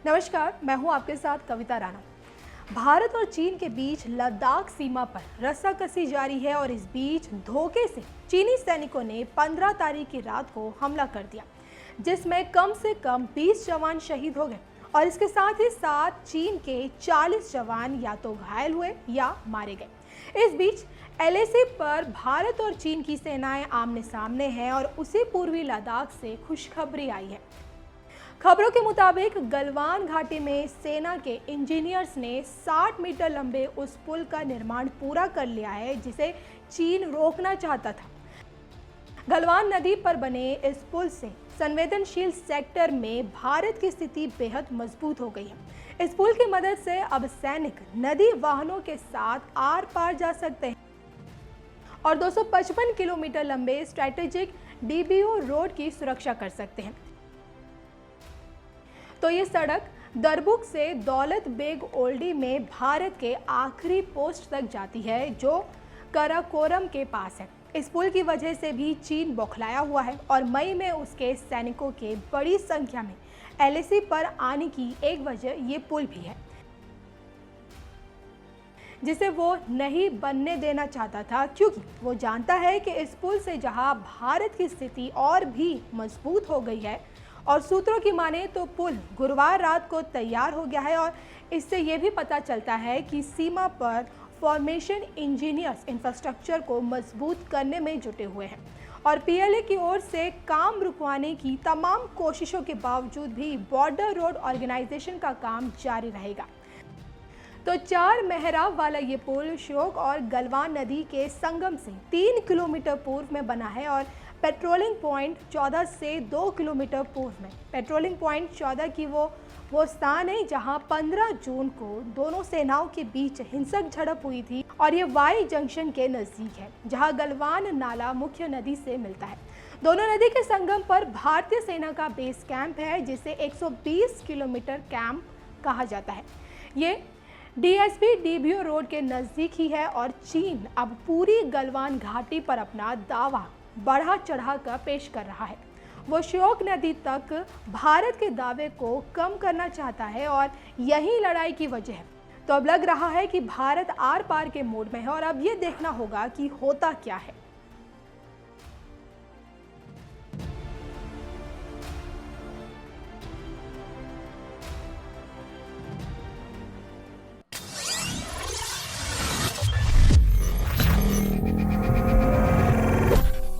नमस्कार, मैं हूं आपके साथ कविता राणा। भारत और चीन के बीच लद्दाख सीमा पर रस्साकसी जारी है और इस बीच धोखे से चीनी सैनिकों ने 15 तारीख की रात को हमला कर दिया, जिसमें कम से कम 20 जवान शहीद हो गए और इसके साथ ही साथ चीन के 40 जवान या तो घायल हुए या मारे गए। इस बीच एलएसी पर भारत और चीन की सेनाएं आमने सामने हैं और उसी पूर्वी लद्दाख से खुशखबरी आई है। खबरों के मुताबिक गलवान घाटी में सेना के इंजीनियर्स ने 60 मीटर लंबे उस पुल का निर्माण पूरा कर लिया है जिसे चीन रोकना चाहता था। गलवान नदी पर बने इस पुल से संवेदनशील सेक्टर में भारत की स्थिति बेहद मजबूत हो गई है। इस पुल की मदद से अब सैनिक नदी वाहनों के साथ आर पार जा सकते हैं और 255 किलोमीटर लंबे स्ट्रेटेजिक डीबीओ रोड की सुरक्षा कर सकते हैं। तो ये सड़क दरबुक से दौलत बेग ओल्डी में भारत के आखिरी पोस्ट तक जाती है जो कराकोरम के पास है। इस पुल की वजह से भी चीन बौखलाया हुआ है और मई में उसके सैनिकों के बड़ी संख्या में एलएसी पर आने की एक वजह ये पुल भी है, जिसे वो नहीं बनने देना चाहता था, क्योंकि वो जानता है कि इस पुल से जहां भारत की स्थिति और भी मजबूत हो गई है और सूत्रों की माने तो पुल गुरुवार रात को तैयार हो गया है और इससे ये भी पता चलता है कि सीमा पर फॉर्मेशन इंजीनियर्स इंफ्रास्ट्रक्चर को मजबूत करने में जुटे हुए हैं और पीएलए की ओर से काम रुकवाने की तमाम कोशिशों के बावजूद भी बॉर्डर रोड ऑर्गेनाइजेशन का काम जारी रहेगा। तो 4 मेहराब वाला ये पुल श्योक और गलवान नदी के संगम से 3 किलोमीटर पूर्व में बना है और पेट्रोलिंग पॉइंट 14 से 2 किलोमीटर पूर्व में। पेट्रोलिंग पॉइंट 14 की वो स्थान है जहां 15 जून को दोनों सेनाओं के बीच हिंसक झड़प हुई थी और ये वाई जंक्शन के नज़दीक है जहां गलवान नाला मुख्य नदी से मिलता है। दोनों नदी के संगम पर भारतीय सेना का बेस कैंप है जिसे 120 किलोमीटर कैंप कहा जाता है। ये डीएसपी डीबीओ रोड के नज़दीक ही है और चीन अब पूरी गलवान घाटी पर अपना दावा बढ़ा चढ़ा कर पेश कर रहा है। वो श्योक नदी तक भारत के दावे को कम करना चाहता है और यही लड़ाई की वजह है। तो अब लग रहा है कि भारत आर पार के मोड में है और अब ये देखना होगा कि होता क्या है।